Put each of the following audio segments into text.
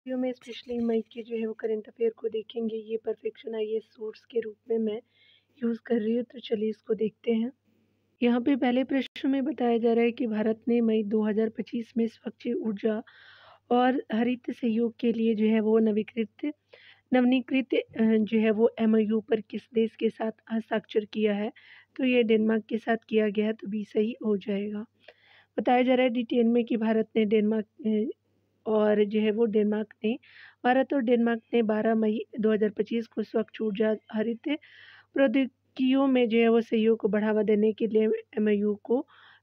Video में specially मई के जो है वो करंट अफेयर को देखेंगे। ये परफेक्शन आईएएस सोर्स के रूप में मैं यूज़ कर रही हूँ, तो चलिए इसको देखते हैं। यहाँ पे पहले प्रश्न में बताया जा रहा है कि भारत ने मई 2025 में स्वच्छ ऊर्जा और हरित सहयोग के लिए जो है वो नवनीकृत जो है वो एमओयू पर किस देश के साथ हस्ताक्षर किया है। तो ये डेनमार्क के साथ किया गया है, तो बी सही हो जाएगा। बताया जा रहा है डिटेल में कि भारत और डेनमार्क ने 12 मई 2025 को स्वच्छ ऊर्जा हरित प्रौद्योगिकियों में जो है वो सहयोग को बढ़ावा देने के लिए एमओयू को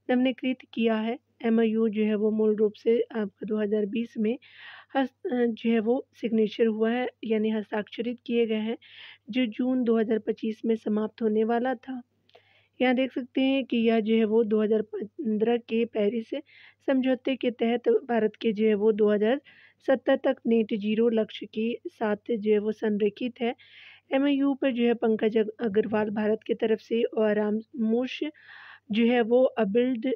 नवीनीकृत किया है। एमओयू जो है वो मूल रूप से आपका 2020 में जो है वो सिग्नेचर हुआ है, यानी हस्ताक्षरित किए गए हैं, जो जून 2025 में समाप्त होने वाला था। यहाँ देख सकते हैं कि यह जो है वो 2015 के पेरिस समझौते के तहत भारत के जो है वो 2070 तक नेट जीरो लक्ष्य के साथ जो है वो संरेखित है। एमओयू पर जो है पंकज अग्रवाल भारत की तरफ से और राममोश जो है वो अबिल्ड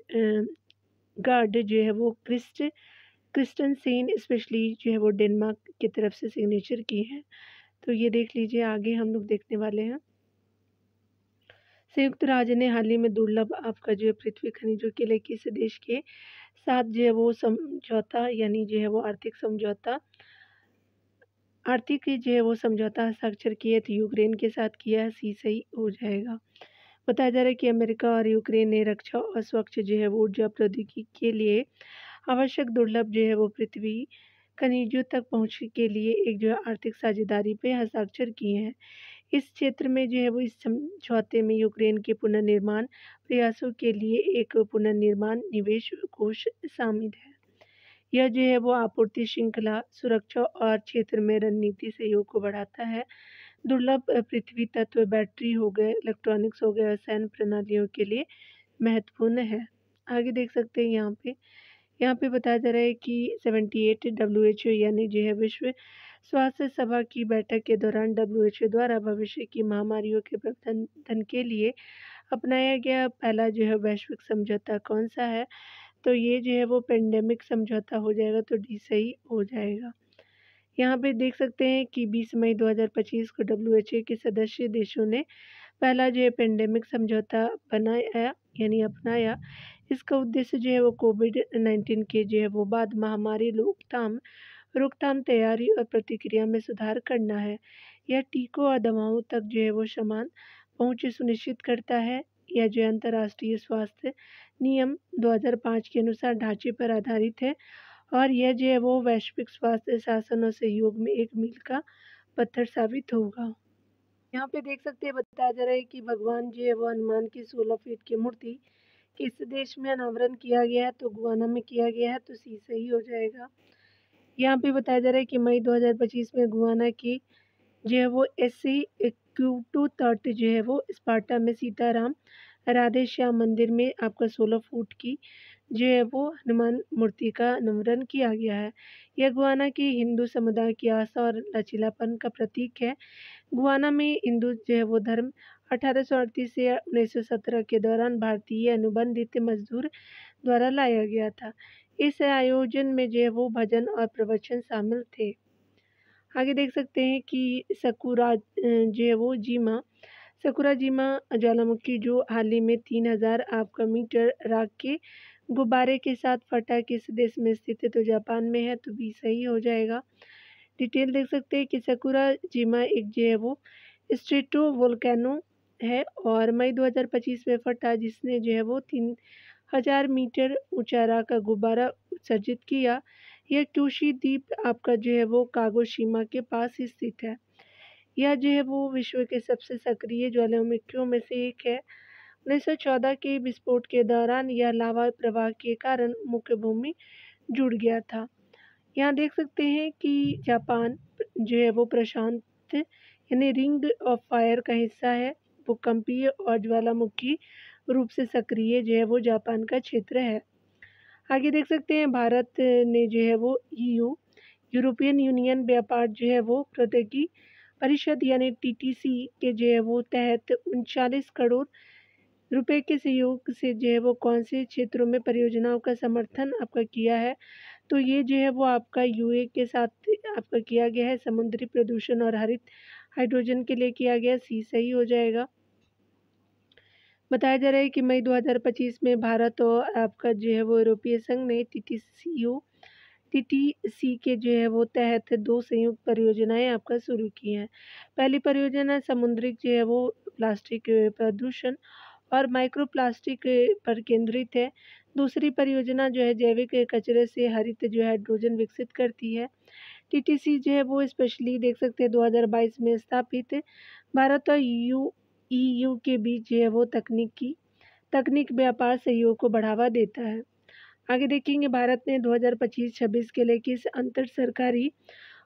गार्ड जो है वो क्रिस्टनसेन स्पेशली जो है वो डेनमार्क की तरफ से सिग्नेचर की है। तो ये देख लीजिए, आगे हम लोग देखने वाले हैं। संयुक्त राज्य ने हाल ही में दुर्लभ आपका जो है पृथ्वी खनिजों के लिए किस देश के साथ जो है वो समझौता, यानी जो है वो आर्थिक जो है वो समझौता हस्ताक्षर किए, तो यूक्रेन के साथ किया है, सी सही हो जाएगा। बताया जा रहा है कि अमेरिका और यूक्रेन ने रक्षा और स्वच्छ जो है वो ऊर्जा प्रौद्योगिकी के लिए आवश्यक दुर्लभ जो है वो पृथ्वी खनिजों तक पहुँच के लिए एक जो है आर्थिक साझेदारी पे हस्ताक्षर किए हैं। इस क्षेत्र में जो है वो इस समझौते में यूक्रेन के पुनर्निर्माण प्रयासों के लिए एक पुनर्निर्माण निवेश कोष शामिल है। यह जो है वो आपूर्ति श्रृंखला, सुरक्षा और क्षेत्र में रणनीति सहयोग को बढ़ाता है। दुर्लभ पृथ्वी तत्व बैटरी हो गए, इलेक्ट्रॉनिक्स हो गए और सैन्य प्रणालियों के लिए महत्वपूर्ण है। आगे देख सकते हैं यहाँ पे बताया जा रहा है कि 78 डब्ल्यूएचओ यानी जो है विश्व स्वास्थ्य सभा की बैठक के दौरान डब्ल्यूएचओ द्वारा भविष्य की महामारियों के प्रबंधन के लिए अपनाया गया पहला जो है वैश्विक समझौता कौन सा है। तो ये जो है वो पेंडेमिक समझौता हो जाएगा, तो डी सही हो जाएगा। यहाँ पे देख सकते हैं कि 20 मई 2025 को डब्ल्यूएचओ के सदस्य देशों ने पहला जो है पेंडेमिक समझौता बनाया, यानी अपनाया। इसका उद्देश्य जो है वो कोविड-19 के जो है वो बाद महामारी रोकथाम तैयारी और प्रतिक्रिया में सुधार करना है। यह टीकों और दवाओं तक जो है वो समान पहुँच सुनिश्चित करता है। यह जो है अंतर्राष्ट्रीय स्वास्थ्य नियम 2005 के अनुसार ढांचे पर आधारित है और यह जो है वो वैश्विक स्वास्थ्य शासन और सहयोग में एक मील का पत्थर साबित होगा। यहाँ पे देख सकते हैं बताया जा रहा है कि भगवान जो है वो हनुमान की 16 फीट की मूर्ति किस देश में अनावरण किया गया है, तो गुयाना में किया गया है, तो सी सही हो जाएगा। यहाँ पे बताया जा रहा है कि मई 2025 में गुयाना की जो है वो एससी क्यू2 तट जो है वो स्पार्टा में सीताराम राधे श्याम मंदिर में आपका 16 फुट की जो है वो हनुमान मूर्ति का अनावरण किया गया है। यह गुयाना की हिंदू समुदाय की आस्था और लचीलापन का प्रतीक है। गुयाना में हिंदू जो है वो धर्म 1838 से 1917 के दौरान भारतीय अनुबंधित मजदूर द्वारा लाया गया था। इस आयोजन में जो है वो भजन और प्रवचन शामिल थे। आगे देख सकते हैं कि जो है वो सकुराजीमा ज्वालामुखी जो हाल ही में 3000 आपका मीटर राख के गुब्बारे के साथ फटा किस देश में स्थित है, तो जापान में है, तो बी सही हो जाएगा। डिटेल देख सकते हैं कि सकुराजीमा एक जो है वो स्ट्रेटो वोल्केनो है और मई 2025 में फटा, जिसने जो है वो 3000 मीटर ऊंचा राख का गुब्बारा उत्सर्जित किया। यह क्यूशी द्वीप आपका जो है वो कागोशीमा के पास स्थित है। यह जो है वो विश्व के सबसे सक्रिय ज्वालामुखियों में से एक है। 1914 के विस्फोट के दौरान यह लावा प्रवाह के कारण मुख्य भूमि जुड़ गया था। यहाँ देख सकते हैं कि जापान जो है वो प्रशांत यानी रिंग ऑफ फायर का हिस्सा है। भूकंपीय और ज्वालामुखी रूप से सक्रिय जो है वो जापान का क्षेत्र है। आगे देख सकते हैं भारत ने जो है वो यूरोपियन यूनियन व्यापार जो है वो प्रौद्योगिकी परिषद यानी टीटीसी के जो है वो तहत 39 करोड़ रुपए के सहयोग से जो है वो कौन से क्षेत्रों में परियोजनाओं का समर्थन आपका किया है, तो ये जो है वो आपका यूए के साथ आपका किया गया है, समुद्री प्रदूषण और हरित हाइड्रोजन के लिए किया गया, सी सही हो जाएगा। बताया जा रहा है कि मई 2025 में भारत और आपका जो है वो यूरोपीय संघ ने टीटीसी के जो है वो तहत 2 संयुक्त परियोजनाएं आपका शुरू की हैं। पहली परियोजना समुद्री जो है वो प्लास्टिक प्रदूषण और माइक्रो प्लास्टिक पर केंद्रित है। दूसरी परियोजना जो है जैविक कचरे से हरित जो है हाइड्रोजन विकसित करती है। टीटीसी जो है वो स्पेशली देख सकते हैं 2022 में स्थापित भारत और ईयू के बीच जो है वो तकनीक व्यापार सहयोग को बढ़ावा देता है। आगे देखेंगे भारत ने 2025-26 के लिए किस अंतर सरकारी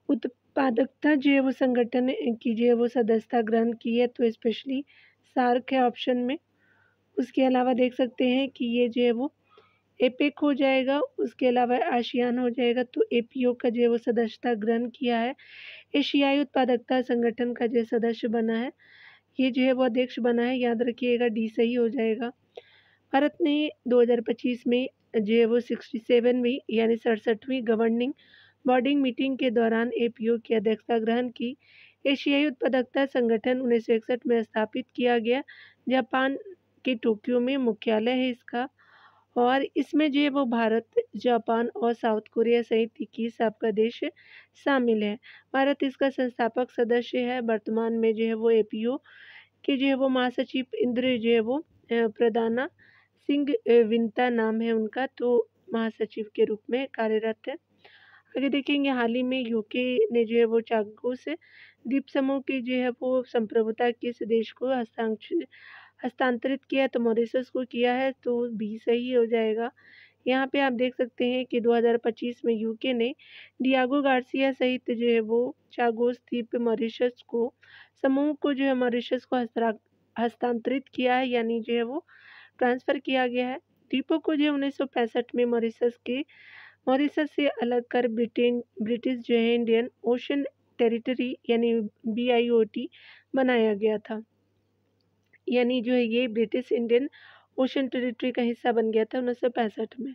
उत्पादकता जो है वो संगठन की जो है वो सदस्यता ग्रहण की है, तो स्पेशली सार्क है ऑप्शन में। उसके अलावा देख सकते हैं कि ये जो है वो एपेक हो जाएगा, उसके अलावा आसियान हो जाएगा, तो एपीओ का जो है वो सदस्यता ग्रहण किया है। एशियाई उत्पादकता संगठन का जो सदस्य बना है, ये जो है वो अध्यक्ष बना है, याद रखिएगा डी सही हो जाएगा। भारत ने 2025 में जो है वो 67वीं यानी 67वीं गवर्निंग बॉडी मीटिंग के दौरान एपीओ की अध्यक्षता ग्रहण की। एशियाई उत्पादकता संगठन 1961 में स्थापित किया गया, जापान के टोक्यो में मुख्यालय है इसका, और इसमें जो है वो भारत, जापान और साउथ कोरिया सहित 21 आपका देश शामिल है। भारत इसका संस्थापक सदस्य है। वर्तमान में जो है वो एपीओ के जो है वो महासचिव इंद्र जो है वो प्रदाना सिंह विंता नाम है उनका, तो महासचिव के रूप में कार्यरत है। आगे देखेंगे हाल ही में यूके ने जो है वो चागोस द्वीप समूह की जो है वो संप्रभुता किस देश को हस्तांतरित किया है, तो मॉरिशस को किया है, तो बी सही हो जाएगा। यहाँ पे आप देख सकते हैं कि 2025 में यूके ने डियागो गार्सिया सहित जो है वो चागोस द्वीप मॉरिशस को समूह को जो है मॉरिशस को हस्तांतरित किया है, यानी जो है वो ट्रांसफ़र किया गया है। द्वीपों को जो है 1965 में मॉरिशस से अलग कर ब्रिटिश जो है इंडियन ओशन टेरिटरी यानी BIOT बनाया गया था। यानी जो है ये ब्रिटिश इंडियन ओशन टेरिटरी का हिस्सा बन गया था 1965 में।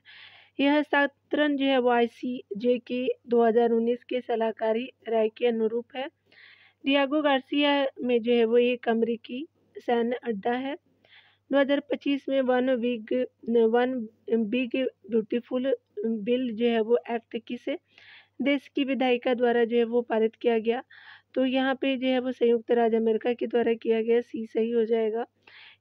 यह हस्तांतरण जो है वो ICJ के 2019 के सलाहकारी राय के अनुरूप है। डियागो गार्सिया में जो है वो एक अमेरिकी सैन्य अड्डा है। 2025 में वन बिग ब्यूटीफुल बिल जो है वो एक्ट किस देश की विधायिका द्वारा जो है वो पारित किया गया, तो यहाँ पे जो है वो संयुक्त राज्य अमेरिका के द्वारा किया गया, सी सही हो जाएगा।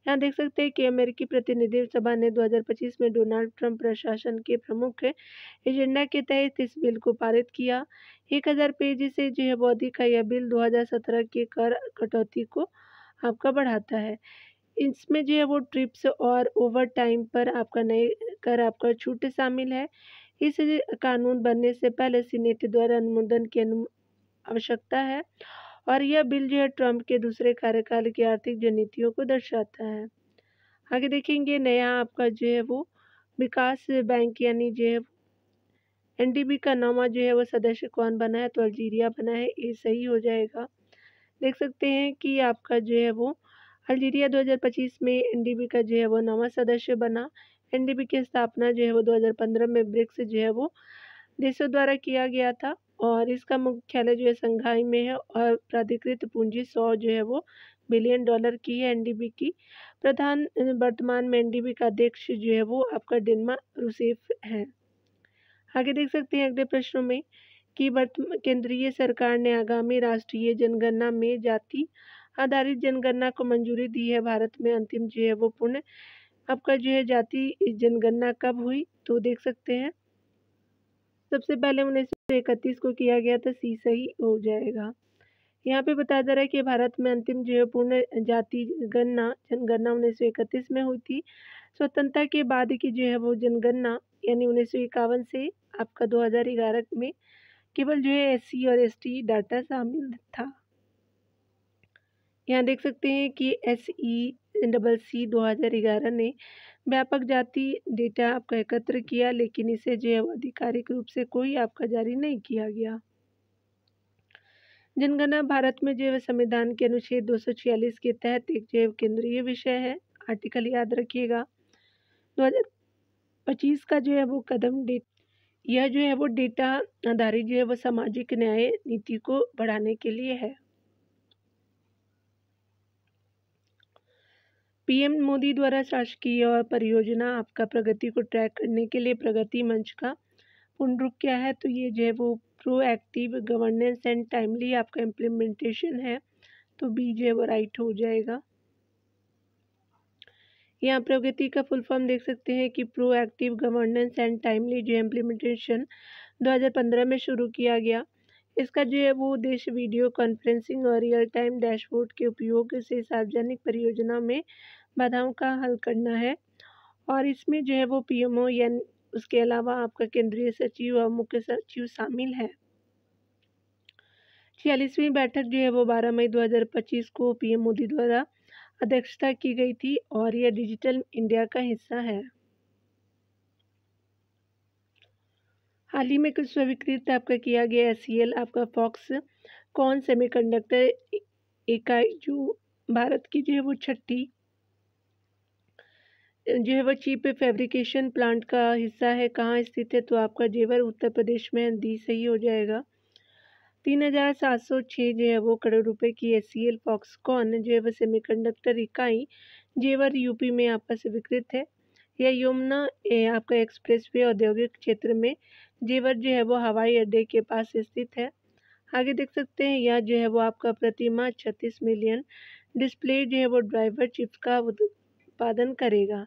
यहाँ देख सकते हैं कि अमेरिकी प्रतिनिधि सभा ने 2025 में डोनाल्ड ट्रंप प्रशासन के प्रमुख एजेंडा के तहत इस बिल को पारित किया। 1000 पेज से जो है वो अधिक है। यह बिल 2017 के कर कटौती को आपका बढ़ाता है। इसमें जो है वो ट्रिप्स और ओवर टाइम पर आपका नए कर आपका छूट शामिल है। इस कानून बनने से पहले सीनेट द्वारा अनुमोदन की आवश्यकता है, और यह बिल जो है ट्रंप के दूसरे कार्यकाल की आर्थिक नीतियों को दर्शाता है। आगे देखेंगे नया आपका जो है वो विकास बैंक यानी जो है NDB का नवा जो है वो सदस्य कौन बना है, तो अल्जीरिया बना है, ये सही हो जाएगा। देख सकते हैं कि आपका जो है वो अल्जीरिया 2025 में NDB का जो है वो नवा सदस्य बना। NDB की स्थापना जो है वो 2015 में ब्रिक्स जो है वो देशों द्वारा किया गया था, और इसका मुख्यालय जो है संघाई में है, और प्राधिकृत पूंजी 100 जो है वो बिलियन डॉलर की है। NDB की प्रधान वर्तमान में NDB का अध्यक्ष जो है वो आपका डिल्मा रूसेफ है। आगे देख सकते हैं अगले प्रश्नों में कि केंद्रीय सरकार ने आगामी राष्ट्रीय जनगणना में जाति आधारित जनगणना को मंजूरी दी है। भारत में अंतिम जो है वो पूर्ण आपका जो है जाति जनगणना कब हुई, तो देख सकते हैं सबसे पहले 1931 को किया गया था, सी सही हो जाएगा। यहाँ पे बताया जा रहा है कि भारत में अंतिम जो है पूर्ण जाति जनगणना 1931 में हुई थी। स्वतंत्रता के बाद की जो है वो जनगणना यानी 1951 से आपका 2011 में केवल जो है SC और ST डाटा शामिल था। यहाँ देख सकते हैं कि SECC 2011 ने व्यापक जाति डेटा आपका एकत्र किया, लेकिन इसे जो है आधिकारिक रूप से कोई आपका जारी नहीं किया गया। जनगणना भारत में जो है संविधान के अनुच्छेद 246 के तहत एक जो केंद्रीय विषय है। आर्टिकल याद रखिएगा। 2025 का जो है वो कदम डेट यह जो है वो डेटा आधारित जो है वो सामाजिक न्याय नीति को बढ़ाने के लिए है। पीएम मोदी द्वारा शासकीय और परियोजना आपका प्रगति को ट्रैक करने के लिए प्रगति मंच का पूर्ण रूप क्या है, तो ये जो है वो प्रोएक्टिव गवर्नेंस एंड टाइमली आपका इम्प्लीमेंटेशन है, तो बी जो है वो राइट हो जाएगा। यहाँ प्रगति का फुल फॉर्म देख सकते हैं कि प्रोएक्टिव गवर्नेंस एंड टाइमली जो इम्प्लीमेंटेशन 2015 में शुरू किया गया। इसका जो है वो उद्देश्य वीडियो कॉन्फ्रेंसिंग और रियल टाइम डैशबोर्ड के उपयोग से सार्वजनिक परियोजना में बाधाओं का हल करना है। और इसमें जो है वो पीएमओ या उसके अलावा आपका केंद्रीय सचिव और मुख्य सचिव शामिल है। 46वीं बैठक जो है वो 12 मई 2025 को पीएम मोदी द्वारा अध्यक्षता की गई थी और यह डिजिटल इंडिया का हिस्सा है। हाल ही में कुछ स्वीकृत आपका किया गया एससीएल आपका फॉक्सकॉन सेमीकंडक्टर इकाई जो भारत की जो है वो छठी जो है वो चिप फैब्रिकेशन प्लांट का हिस्सा है। कहाँ स्थित है, तो आपका जेवर उत्तर प्रदेश में दी सही हो जाएगा। 3,706 जो है वो करोड़ रुपए की एससीएल फॉक्सकॉन जो है वो सेमीकंडक्टर इकाई जेवर यूपी में आपका स्वीकृत है। यह यमुना आपका एक्सप्रेसवे औद्योगिक क्षेत्र में जेवर जो है वो हवाई अड्डे के पास स्थित है। आगे देख सकते हैं यह जो है वो आपका प्रतिमाह 36 मिलियन डिस्प्ले जो है वो ड्राइवर चिप्स का उत्पादन करेगा।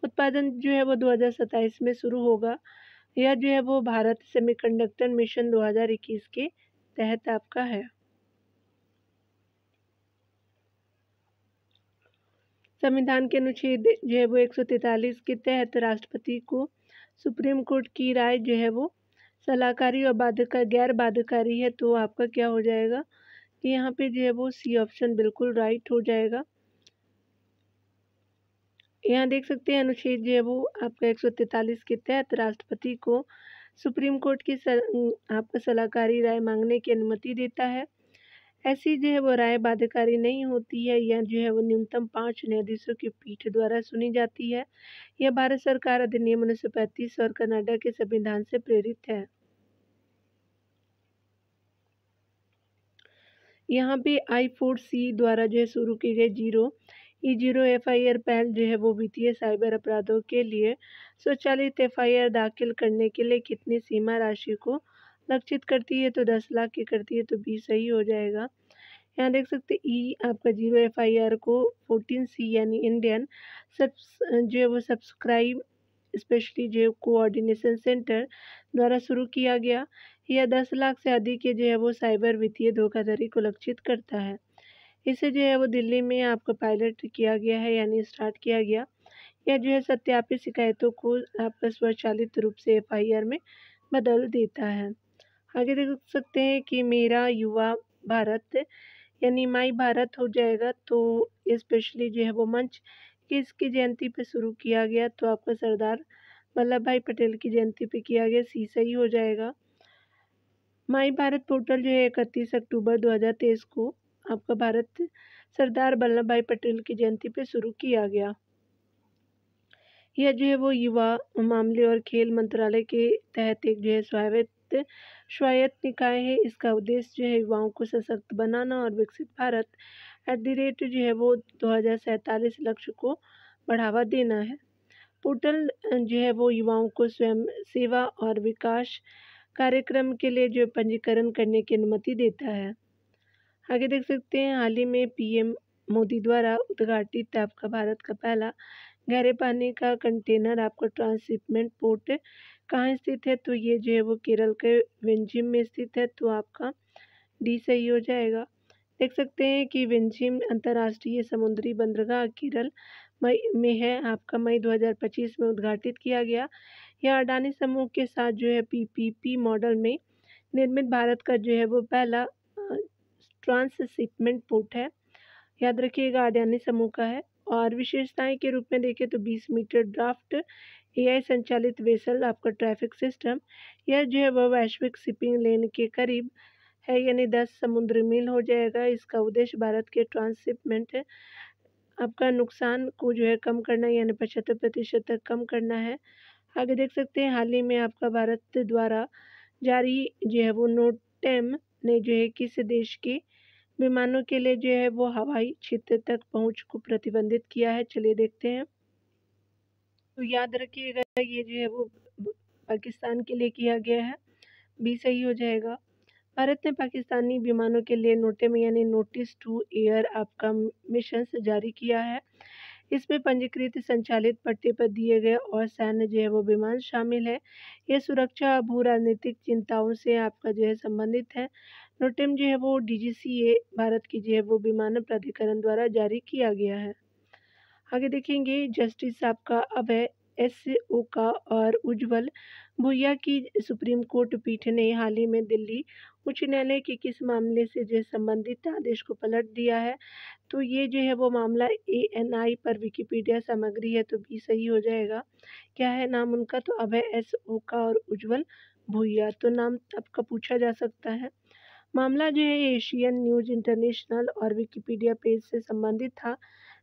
उत्पादन जो है वो 2027 में शुरू होगा। यह जो है वो भारत सेमीकंडक्टर मिशन 2021 के तहत आपका है। संविधान के अनुच्छेद जो है वो 143 के तहत राष्ट्रपति को सुप्रीम कोर्ट की राय जो है वो सलाहकारी और गैर बाध्यकारी है, तो आपका क्या हो जाएगा कि यहाँ पे जो है वो सी ऑप्शन बिल्कुल राइट हो जाएगा। यहाँ देख सकते हैं अनुच्छेद जो है वो आपका 143 के तहत राष्ट्रपति को सुप्रीम कोर्ट की आपका सलाहकारी राय मांगने की अनुमति देता है। ऐसी जो है वो राय बाध्यकारी नहीं होती है। यह जो है वो न्यूनतम 5 न्यायाधीशों की पीठ द्वारा सुनी जाती है। यह भारत सरकार अधिनियम 1935 और कनाडा के संविधान से प्रेरित है। यहाँ पे I4C द्वारा जो है शुरू की गई जीरो FIR पहल जो है वो वित्तीय साइबर अपराधों के लिए स्वचालित FIR दाखिल करने के लिए कितनी सीमा राशि को लक्षित करती है, तो 10 लाख की करती है, तो बी सही हो जाएगा। यहाँ देख सकते ई आपका जीरो FIR को 14C यानी इंडियन जो है वो सब्सक्राइब स्पेशली जो कोऑर्डिनेशन सेंटर द्वारा शुरू किया गया। यह 10 लाख से अधिक के जो है वो साइबर वित्तीय धोखाधड़ी को लक्षित करता है। इसे जो है वो दिल्ली में आपका पायलट किया गया है यानी स्टार्ट किया गया। यह जो है सत्यापित शिकायतों को आपका स्वचालित रूप से FIR में बदल देता है। आगे देख सकते हैं कि मेरा युवा भारत यानी माई भारत हो जाएगा, तो स्पेशली जो है वो मंच किसकी जयंती पे शुरू किया गया, तो आपका सरदार वल्लभ भाई पटेल की जयंती पे किया गया, सी सही हो जाएगा। माई भारत पोर्टल जो है 31 अक्टूबर 2023 को आपका भारत सरदार वल्लभ भाई पटेल की जयंती पे शुरू किया गया। यह जो है वो युवा मामले और खेल मंत्रालय के तहत एक जो है स्वायत्त निकाय है। इसका उद्देश्य जो है युवाओं को सशक्त बनाना और विकसित भारत @ जो है वो 2047 लक्ष्य को बढ़ावा देना है। पोर्टल जो है वो युवाओं को स्वयं सेवा और विकास कार्यक्रम के लिए जो पंजीकरण करने की अनुमति देता है। आगे देख सकते हैं हाल ही में पीएम मोदी द्वारा उद्घाटित आपका भारत का पहला गहरे पानी का कंटेनर आपका ट्रांसशिपमेंट पोर्ट कहाँ स्थित है, तो ये जो है वो केरल के विंझिम में स्थित है, तो आपका डी सही हो जाएगा। देख सकते हैं कि विंझिम अंतर्राष्ट्रीय समुद्री बंदरगाह केरल मई में है, आपका मई 2025 में उद्घाटित किया गया। यह अडानी समूह के साथ जो है PPP मॉडल में निर्मित भारत का जो है वो पहला ट्रांसशिपमेंट पोर्ट है। याद रखिएगा अडानी समूह का है। और विशेषताएं के रूप में देखें तो 20 मीटर ड्राफ्ट AI संचालित वेसल आपका ट्रैफिक सिस्टम, यह जो है वह वैश्विक शिपिंग लेन के करीब है यानी 10 समुद्री मील हो जाएगा। इसका उद्देश्य भारत के ट्रांसशिपमेंट आपका नुकसान को जो है कम करना यानी 75% तक कम करना है। आगे देख सकते हैं हाल ही में आपका भारत द्वारा जारी जो है वो नोटेम ने जो है किस देश के विमानों के लिए जो है वो हवाई क्षेत्र तक पहुंच को प्रतिबंधित किया है। चलिए देखते हैं। तो याद रखिएगा ये जो है वो पाकिस्तान के लिए किया गया है, बी सही हो जाएगा। भारत ने पाकिस्तानी विमानों के लिए नोटेम यानी नोटिस टू एयर आपका मिशन जारी किया है। इसमें पंजीकृत संचालित पट्टे पर दिए गए और सैन्य जो है वो विमान शामिल है। ये सुरक्षा भू राजनीतिक चिंताओं से आपका जो है संबंधित है। नोटेम जो है वो डीजीसीए भारत की जो है वो विमानन प्राधिकरण द्वारा जारी किया गया है। आगे देखेंगे जस्टिस आपका अब है एस ओका और उज्जवल भुइया की सुप्रीम कोर्ट पीठ ने हाल ही में दिल्ली उच्च न्यायालय के किस मामले से जो संबंधित आदेश को पलट दिया है। तो ये जो है वो मामला एएनआई पर विकिपीडिया सामग्री है, तो बी सही हो जाएगा। क्या है नाम उनका? तो अभय एस ओका और उज्जवल भुइया। तो नाम आपका पूछा जा सकता है। मामला जो है एशियन न्यूज इंटरनेशनल और विकिपीडिया पेज से संबंधित था।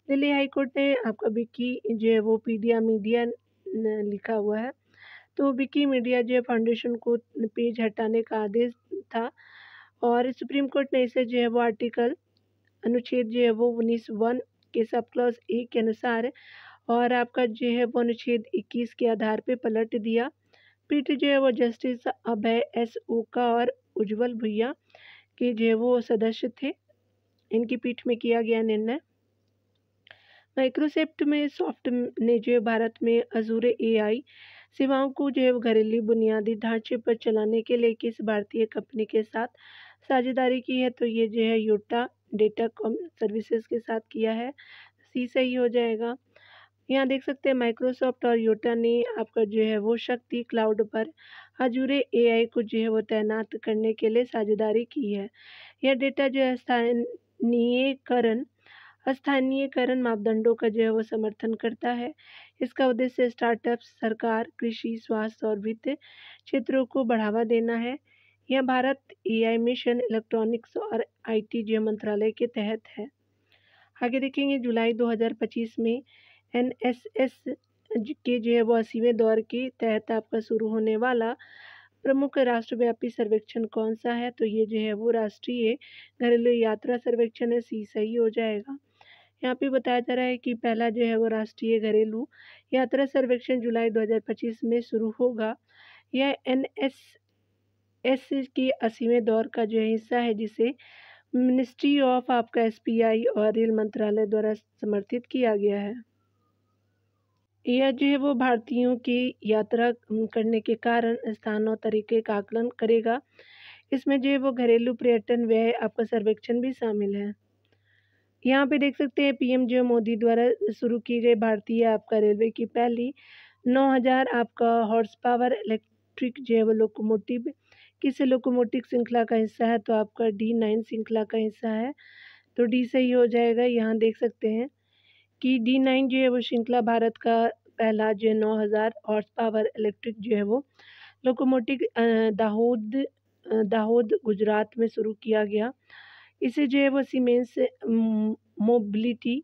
दिल्ली हाई कोर्ट ने आपका विकी जो है वो पीडिया मीडिया लिखा हुआ है, तो विकी मीडिया जो है फाउंडेशन को पेज हटाने का आदेश था और सुप्रीम कोर्ट ने इसे जो है वो आर्टिकल अनुच्छेद जो है वो 19(1) के सब क्लॉज ए के अनुसार और आपका जो है वो अनुच्छेद 21 के आधार पे पलट दिया। पीठ जो है वो जस्टिस अभय एस ओका और उज्जवल भुइया के जो है वो सदस्य थे। इनकी पीठ में किया गया निर्णय। माइक्रोसॉफ्ट में सॉफ्ट ने जो है भारत में अजूर एआई सेवाओं को जो है घरेलू बुनियादी ढांचे पर चलाने के लिए किस भारतीय कंपनी के साथ साझेदारी की है। तो ये जो है योटा डेटा कॉम सर्विसेज के साथ किया है, सी सही हो जाएगा। यहाँ देख सकते हैं माइक्रोसॉफ्ट और योटा ने आपका जो है वो शक्ति क्लाउड पर अजूर एआई को जो है वो तैनात करने के लिए साझेदारी की है। यह डेटा जो है स्थानीयकरण मापदंडों का जो है वो समर्थन करता है। इसका उद्देश्य स्टार्टअप्स, सरकार, कृषि, स्वास्थ्य और वित्त क्षेत्रों को बढ़ावा देना है। यह भारत एआई मिशन इलेक्ट्रॉनिक्स और आईटी जो मंत्रालय के तहत है। आगे देखेंगे जुलाई 2025 में एनएसएस के जो है वो 80वें दौर के तहत आपका शुरू होने वाला प्रमुख राष्ट्रव्यापी सर्वेक्षण कौन सा है। तो ये जो है वो राष्ट्रीय घरेलू यात्रा सर्वेक्षण है, सी सही हो जाएगा। यहाँ पे बताया जा रहा है कि पहला जो है वो राष्ट्रीय घरेलू यात्रा सर्वेक्षण जुलाई 2025 में शुरू होगा। यह एनएसएस के 80वें दौर का जो है हिस्सा है, जिसे मिनिस्ट्री ऑफ आपका एसपीआई और रेल मंत्रालय द्वारा समर्थित किया गया है। यह जो है वो भारतीयों की यात्रा करने के कारण स्थान और तरीके का आकलन करेगा। इसमें जो है वो घरेलू पर्यटन व्यय आपका सर्वेक्षण भी शामिल है। यहाँ पे देख सकते हैं पीएम जो मोदी द्वारा शुरू की गई भारतीय आपका रेलवे की पहली 9000 आपका हॉर्स पावर इलेक्ट्रिक जो है वो लोकोमोटिव किस लोकोमोटिव श्रृंखला का हिस्सा है। तो आपका D9 श्रृंखला का हिस्सा है, तो डी सही हो जाएगा। यहाँ देख सकते हैं कि D9 जो है वो श्रृंखला भारत का पहला जो 9000 हॉर्स पावर इलेक्ट्रिक जो है वो लोकोमोटिव दाहोद गुजरात में शुरू किया गया। इसे जो है वो सीमेंस मोबिलिटी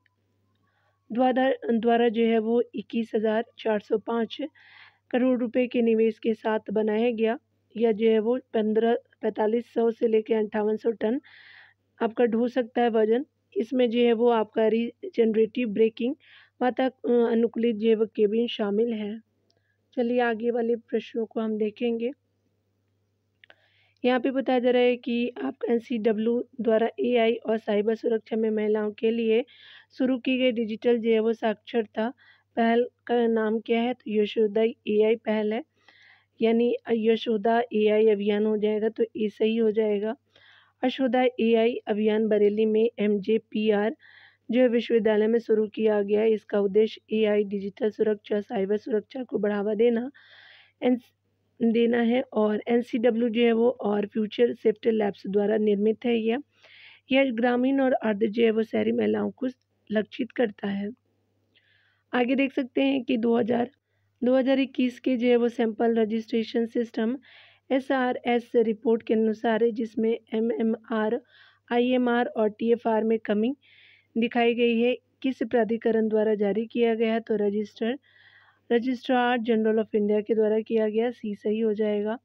द्वारा जो है वो 21,405 करोड़ रुपए के निवेश के साथ बनाया गया। यह जो है वो 4500 से लेकर 5800 टन आपका ढो सकता है वजन। इसमें जो है वो आपका रीजनरेटिव ब्रेकिंग वातानुकूलित जो है वो केबिन शामिल है। चलिए आगे वाले प्रश्नों को हम देखेंगे। यहाँ पे बताया जा रहा है कि आपका एनसीडब्ल्यू द्वारा एआई और साइबर सुरक्षा में महिलाओं के लिए शुरू की गई डिजिटल जो है वो साक्षरता पहल का नाम क्या है। तो यशोदा एआई पहल है, यानी यशोदा एआई अभियान हो जाएगा, तो ये सही हो जाएगा। यशोदा एआई अभियान बरेली में एमजेपीआर जो है विश्वविद्यालय में शुरू किया गया है। इसका उद्देश्य एआई, डिजिटल सुरक्षा, साइबर सुरक्षा को बढ़ावा देना है और एनसीडब्ल्यू जो है वो और फ्यूचर सेफ्टी लैब्स द्वारा निर्मित है। यह ग्रामीण और अर्ध जो है वो शहरी महिलाओं को लक्षित करता है। आगे देख सकते हैं कि 2021 के जो है वो sample registration system SRS report के अनुसार है, जिसमें एमएमआर, आईएमआर और टीएफआर में कमी दिखाई गई है। किस प्राधिकरण द्वारा जारी किया गया है। तो register registrar general of India के द्वारा किया गया, सी सही हो जाएगा।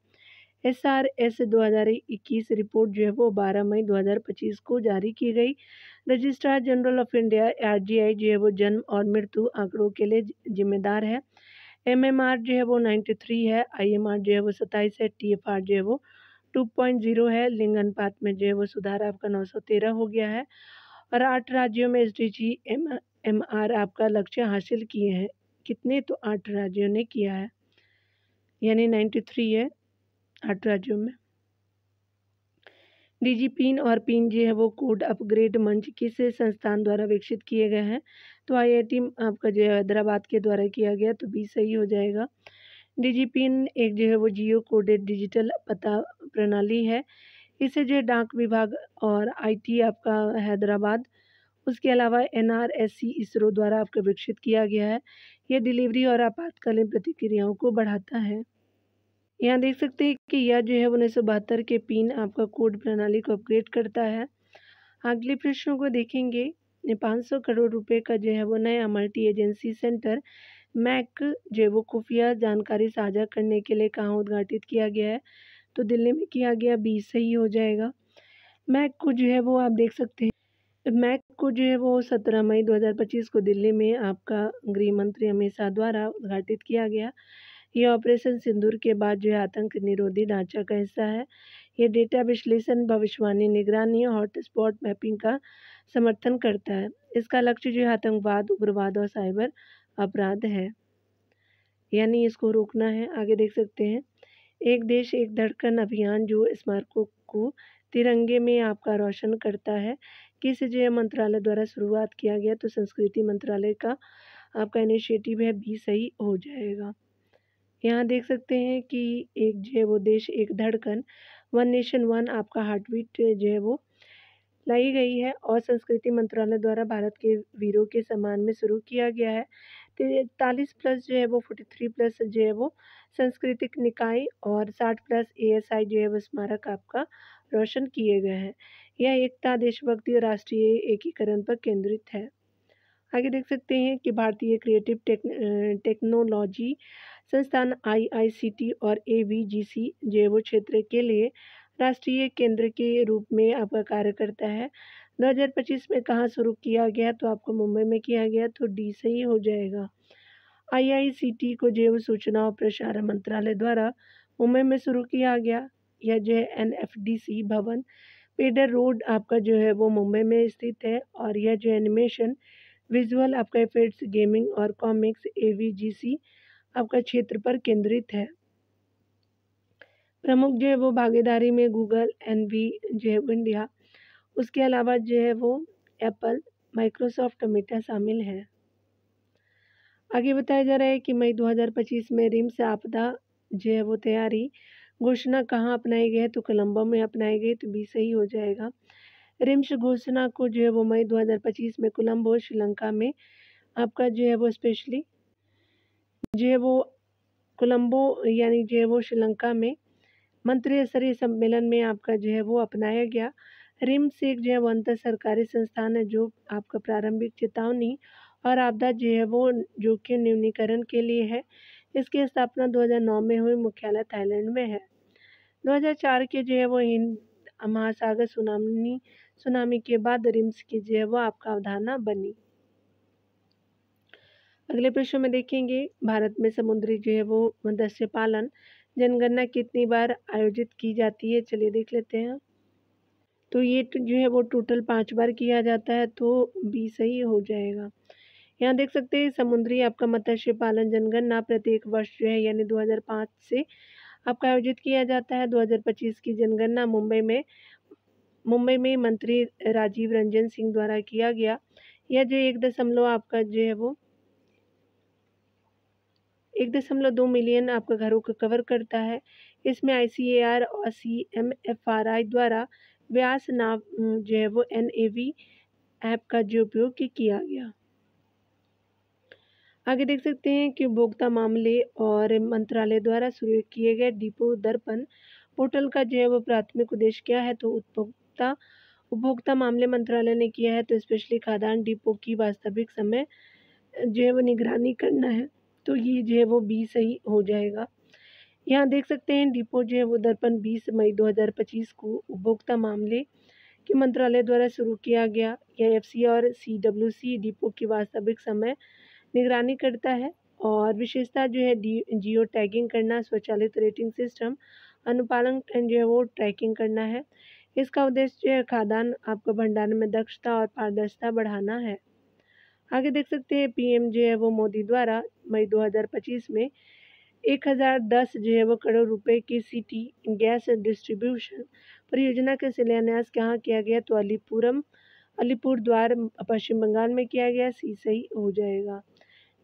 SRS 2021 रिपोर्ट जो है वो 12 मई 2025 को जारी की गई। Registrar general of India RGI जो है वो जन्म और मृत्यु आंकड़ों के लिए जिम्मेदार है। MMR जो है वो 93 है, IMR जो है वो 27 है, TFR जो है वो 2.0 है। लिंग अनुपात में जो है वो सुधार आपका 913 हो गया है और 8 राज्यों में SDG MR आपका लक्ष्य हासिल किए हैं। कितने? तो 8 राज्यों ने किया है, यानी 93 है 8 राज्यों में। DG पिन और पिन जो है वो कोड अपग्रेड मंच किस संस्थान द्वारा विकसित किए गए हैं? तो IIT आपका जो है हैदराबाद के द्वारा किया गया, तो बी सही हो जाएगा। DG पिन एक जो है वो जियो कोडेड डिजिटल पता प्रणाली है। इसे जो है डाक विभाग और IT आपका हैदराबाद, उसके अलावा NRSC इसरो द्वारा आपका विकसित किया गया है। यह डिलीवरी और आपातकालीन प्रतिक्रियाओं को बढ़ाता है। यहाँ देख सकते हैं कि यह जो है 1972 के पिन आपका कोड प्रणाली को अपग्रेड करता है। अगले प्रश्नों को देखेंगे। 500 करोड़ रुपए का जो है वो नया मल्टी एजेंसी सेंटर मैक जो है वो खुफिया जानकारी साझा करने के लिए कहाँ उद्घाटित किया गया है? तो दिल्ली में किया गया, बी सही हो जाएगा। मैक को जो है वो आप देख सकते हैं, मैक को जो है वो 17 मई 2025 को दिल्ली में आपका गृह मंत्री अमित शाह द्वारा उद्घाटित किया गया। ये ऑपरेशन सिंदूर के बाद जो है आतंक निरोधी ढांचा का हिस्सा है। ये डेटा विश्लेषण, भविष्यवाणी, निगरानी और हॉटस्पॉट मैपिंग का समर्थन करता है। इसका लक्ष्य जो है आतंकवाद, उग्रवाद और साइबर अपराध है, यानी इसको रोकना है। आगे देख सकते हैं, एक देश एक धड़कन अभियान जो स्मारकों को तिरंगे में आपका रोशन करता है, किस जो है मंत्रालय द्वारा शुरुआत किया गया? तो संस्कृति मंत्रालय का आपका इनिशिएटिव है, बी सही हो जाएगा। यहाँ देख सकते हैं कि एक जो है वो देश एक धड़कन, वन नेशन वन आपका हार्ट बीट जो है वो लाई गई है और संस्कृति मंत्रालय द्वारा भारत के वीरों के सम्मान में शुरू किया गया है। 43+ जो है वो 43+ जो है वो सांस्कृतिक निकाय और 60+ ASI जो है वो स्मारक आपका रोशन किए गए हैं। यह एकता, देशभक्ति और राष्ट्रीय एकीकरण पर केंद्रित है। आगे देख सकते हैं कि भारतीय क्रिएटिव टेक्नोलॉजी संस्थान IICT और AVGC जो है वो क्षेत्र के लिए राष्ट्रीय केंद्र के रूप में आपका कार्य करता है। 2025 में कहाँ शुरू किया गया? तो आपको मुंबई में किया गया, तो डी सही हो जाएगा। IICT को जो है वो सूचना और प्रसारण मंत्रालय द्वारा मुंबई में शुरू किया गया। यह जो है NFDC भवन, पेडर रोड आपका जो है वो मुंबई में स्थित है और यह जो एनिमेशन, विजुअल आपका इफेक्ट्स, गेमिंग और कॉमिक्स AVGC आपका क्षेत्र पर केंद्रित है। प्रमुख जो है वो भागीदारी में गूगल, NV जो है वो इंडिया, उसके अलावा जो है वो एप्पल, माइक्रोसॉफ्ट, मेटा शामिल है। आगे बताया जा रहा है कि मई 2025 में रिम्स आपदा जो है वो तैयारी घोषणा कहाँ अपनाई गई है? तो कोलंबो में अपनाई गई, तो बी सही हो जाएगा। रिम्स घोषणा को जो है वो मई 2025 में कोलंबो, श्रीलंका में आपका जो है वो स्पेशली जो है वो कोलंबो यानी जो है वो श्रीलंका में मंत्री स्तरीय सम्मेलन में आपका जो है वो अपनाया गया। रिम्स एक जो है वो अंतर सरकारी संस्थान है जो आपका प्रारंभिक चेतावनी और आपदा जो है वो जोखिम न्यूनीकरण के लिए है। इसकी स्थापना 2009 में हुई, मुख्यालय थाईलैंड में है। 2004 के जो है वो हिंद महासागर सुनामी के बाद रिम्स की जो है वो आपका अवधारणा बनी। अगले प्रश्न में देखेंगे, भारत में समुद्री जो है वो मत्स्य पालन जनगणना कितनी बार आयोजित की जाती है? चलिए देख लेते हैं। तो ये जो है वो टोटल 5 बार किया जाता है, तो बी सही हो जाएगा। यहाँ देख सकते हैं समुद्री आपका मत्स्य पालन जनगणना प्रत्येक वर्ष जो है यानी 2005 से आपका आयोजित किया जाता है। 2025 की जनगणना मुंबई में मंत्री राजीव रंजन सिंह द्वारा किया गया। यह जो 1 आपका जो है वो 1.2 मिलियन आपका घरों को कवर करता है। इसमें ICAR और CMFRI द्वारा व्यास नाव जो है वो NAV ऐप का जो उपयोग किया गया। आगे देख सकते हैं कि उपभोक्ता मामले और मंत्रालय द्वारा शुरू किए गए डिपो दर्पण पोर्टल का जो है वो प्राथमिक उद्देश्य क्या है? तो उपभोक्ता मामले मंत्रालय ने किया है, तो स्पेशली खाद्यान्न डिपो की वास्तविक समय जो है वो निगरानी करना है। तो ये जो है वो बी सही हो जाएगा। यहाँ देख सकते हैं डिपो जो है वो दर्पण 20 मई 2025 को उपभोक्ता मामले के मंत्रालय द्वारा शुरू किया गया। यह एफसी और सीडब्ल्यूसी डिपो की वास्तविक समय निगरानी करता है और विशेषता जो है जियो टैगिंग करना, स्वचालित रेटिंग सिस्टम अनुपालन जो है वो ट्रैकिंग करना है। इसका उद्देश्य जो है खाद्यान्न आपका भंडारण में दक्षता और पारदर्शिता बढ़ाना है। आगे देख सकते हैं पीएम जो है वो मोदी द्वारा मई 2025 में 1010 जो है वो करोड़ रुपए की सिटी गैस डिस्ट्रीब्यूशन परियोजना का शिलान्यास कहाँ किया गया, तो अलीपुरद्वार पश्चिम बंगाल में किया गया। सी सही हो जाएगा।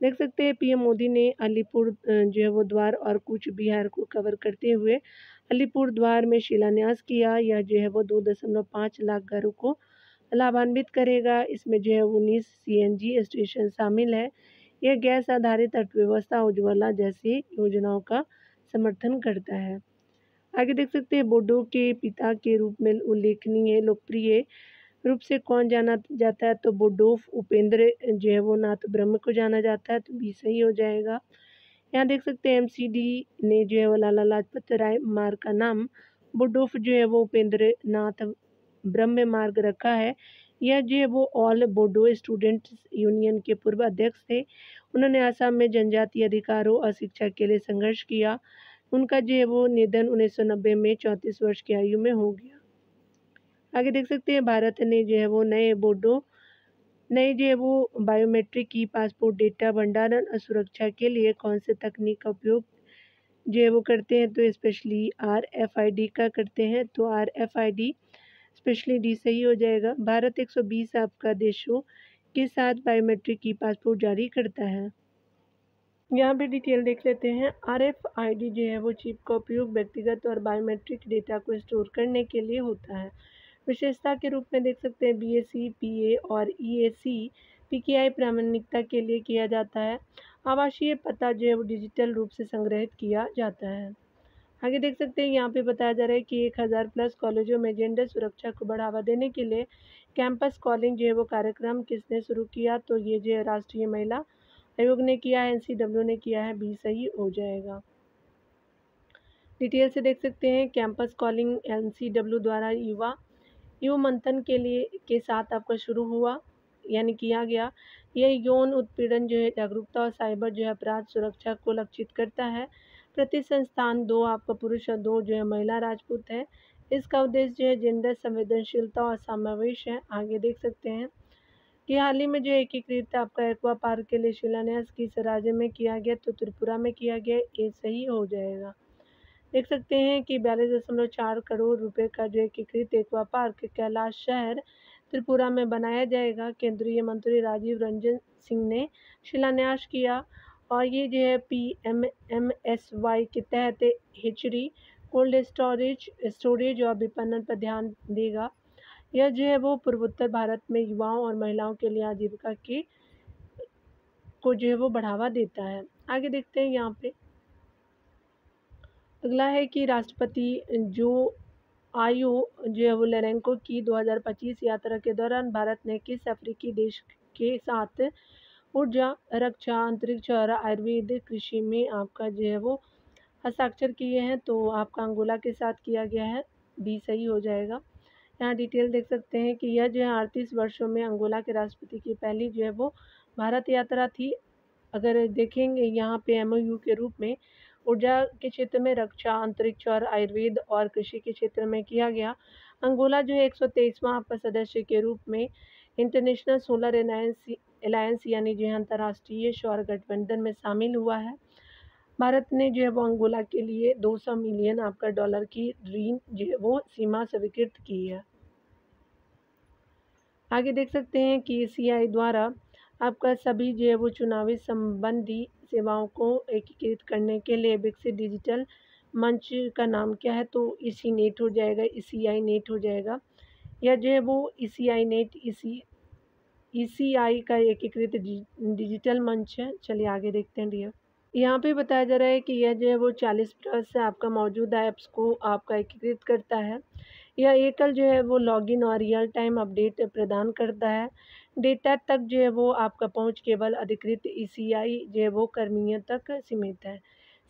देख सकते हैं पीएम मोदी ने अलीपुर जो है वो द्वार और कूच बिहार को कवर करते हुए अलीपुरद्वार में शिलान्यास किया। यह जो है वो 2.5 लाख घरों को लाभान्वित करेगा। इसमें जो है 19 सीएनजी स्टेशन शामिल है। यह गैस आधारित अर्थव्यवस्था उज्ज्वला जैसी योजनाओं का समर्थन करता है। आगे देख सकते हैं बोडो के पिता के रूप में उल्लेखनीय लोकप्रिय रूप से कौन जाना जाता है, तो बोडोफ उपेंद्र जो है वो नाथ ब्रह्म को जाना जाता है। तो बी सही हो जाएगा। यहाँ देख सकते हैं एमसीडी ने जो है वो लाला लाजपत राय मार्ग का नाम बोडोफ जो है वो उपेंद्र नाथ ब्रह्म मार्ग रखा है। यह जो है वो ऑल बोडो स्टूडेंट्स यूनियन के पूर्व अध्यक्ष थे। उन्होंने असम में जनजातीय अधिकारों और शिक्षा के लिए संघर्ष किया। उनका जो है वो निधन 1990 में 34 वर्ष की आयु में हो गया। आगे देख सकते हैं भारत ने जो है वो नए जो है वो बायोमेट्रिक की पासपोर्ट डेटा भंडारण और सुरक्षा के लिए कौन से तकनीक का उपयोग जो है वो करते हैं, तो स्पेशली RFID का करते हैं। तो RFID स्पेशली डी सही हो जाएगा। भारत 120 आपका देशों के साथ बायोमेट्रिक की पासपोर्ट जारी करता है। यहाँ पे डिटेल देख लेते हैं। RFID जो है वो चिप का उपयोग व्यक्तिगत और बायोमेट्रिक डेटा को स्टोर करने के लिए होता है। विशेषता के रूप में देख सकते हैं BSc, PA और EAC PKI प्रामाणिकता के लिए किया जाता है। आवासीय पता जो है वो डिजिटल रूप से संग्रहित किया जाता है। आगे देख सकते हैं यहाँ पे बताया जा रहा है कि 1000 प्लस कॉलेजों में जेंडर सुरक्षा को बढ़ावा देने के लिए कैंपस कॉलिंग जो है वो कार्यक्रम किसने शुरू किया, तो ये जो है राष्ट्रीय महिला आयोग ने किया है, NCW ने किया है। बी सही हो जाएगा। डिटेल से देख सकते हैं कैंपस कॉलिंग NCW द्वारा युवा मंथन के साथ आपका शुरू हुआ यानी किया गया। यह यौन उत्पीड़न जो है जागरूकता और साइबर जो है अपराध सुरक्षा को लक्षित करता है। प्रति संस्थान 2 आपका पुरुष और 2 जो है महिला राजपूत है। इसका उद्देश्य जो है जेंडर संवेदनशीलता और समावेश है। आगे देख सकते हैं कि हाल ही में जो एकीकृत आपका एक्वा पार्क के लिए शिलान्यास किस राज्य में किया गया, तो त्रिपुरा में किया गया। ये सही हो जाएगा। देख सकते हैं कि 42.4 करोड़ रुपए का जो एकीकृत एक्वा पार्क कैलाश शहर त्रिपुरा में बनाया जाएगा। केंद्रीय मंत्री राजीव रंजन सिंह ने शिलान्यास किया और ये जो है PMMSY के तहत हेचरी कोल्ड स्टोरेज और विपणन पर ध्यान देगा। यह जो है वो पूर्वोत्तर भारत में युवाओं और महिलाओं के लिए आजीविका को जो है वो बढ़ावा देता है। आगे देखते हैं यहाँ पे अगला है कि राष्ट्रपति जो जो है वो लरेंको की 2025 यात्रा के दौरान भारत ने किस अफ्रीकी देश के साथ ऊर्जा, रक्षा, अंतरिक्ष और आयुर्वेद कृषि में आपका जो है वो हस्ताक्षर किए हैं, तो आपका अंगोला के साथ किया गया है। बी सही हो जाएगा। यहाँ डिटेल देख सकते हैं कि यह जो है 38 वर्षों में अंगोला के राष्ट्रपति की पहली जो है वो भारत यात्रा थी। अगर देखेंगे यहाँ पे MOU के रूप में ऊर्जा के क्षेत्र में, रक्षा, अंतरिक्ष और आयुर्वेद और कृषि के क्षेत्र में किया गया। अंगोला जो है 123वां आपका सदस्य के रूप में इंटरनेशनल सोलर अलायंस यानी जो है अंतर्राष्ट्रीय सौर गठबंधन में शामिल हुआ है। भारत ने जो है वो अंगोला के लिए 200 मिलियन आपका डॉलर की ऋण जो है वो सीमा स्वीकृत की है। आगे देख सकते हैं कि CI द्वारा आपका सभी जो है वो चुनावी संबंधी सेवाओं को एकीकृत करने के लिए विकसित डिजिटल मंच का नाम क्या है, तो इसी नेट हो जाएगा, ECI नेट हो जाएगा। यह जो है वो ECI नेट ECI का एकीकृत डिजिटल मंच है। चलिए आगे देखते हैं डियर। यहाँ पे बताया जा रहा है कि यह जो है वो 40 प्लस आपका मौजूदा ऐप्स को आपका एकीकृत करता है। यह एकल जो है वो लॉगिन और रियल टाइम अपडेट प्रदान करता है। डेटा तक जो है वो आपका पहुंच केवल अधिकृत ईसीआई जो है वो कर्मियों तक सीमित है।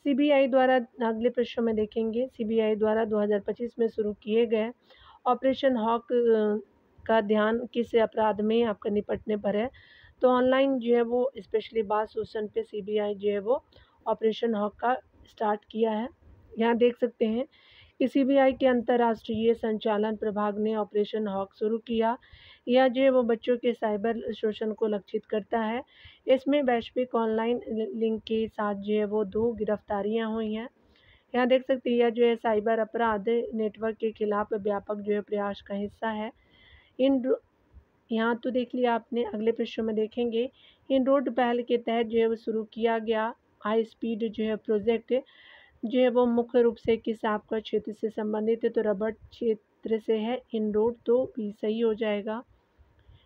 सीबीआई द्वारा अगले पृष्ठ में देखेंगे, सीबीआई द्वारा 2025 में शुरू किए गए ऑपरेशन हॉक का ध्यान किस अपराध में आपका निपटने पर है। तो ऑनलाइन जो है वो स्पेशली बाल शोषण पे सीबीआई जो है वो ऑपरेशन हॉक का स्टार्ट किया है। यहाँ देख सकते हैं कि सीबीआई के अंतर्राष्ट्रीय संचालन प्रभाग ने ऑपरेशन हॉक शुरू किया। यह जो है वो बच्चों के साइबर शोषण को लक्षित करता है। इसमें वैश्विक ऑनलाइन लिंक के साथ जो है वो 2 गिरफ्तारियां हुई हैं। यहाँ देख सकते हैं यह जो है साइबर अपराध नेटवर्क के खिलाफ व्यापक जो है प्रयास का हिस्सा है। इन यहाँ तो देख लिया आपने, अगले पृष्ठ में देखेंगे इन रोड पहल के तहत जो है वो शुरू किया गया हाई स्पीड जो है प्रोजेक्ट जो है वो मुख्य रूप से किस आपका क्षेत्र से संबंधित है, तो रबड़ क्षेत्र से है। इन रोड तो भी सही हो जाएगा।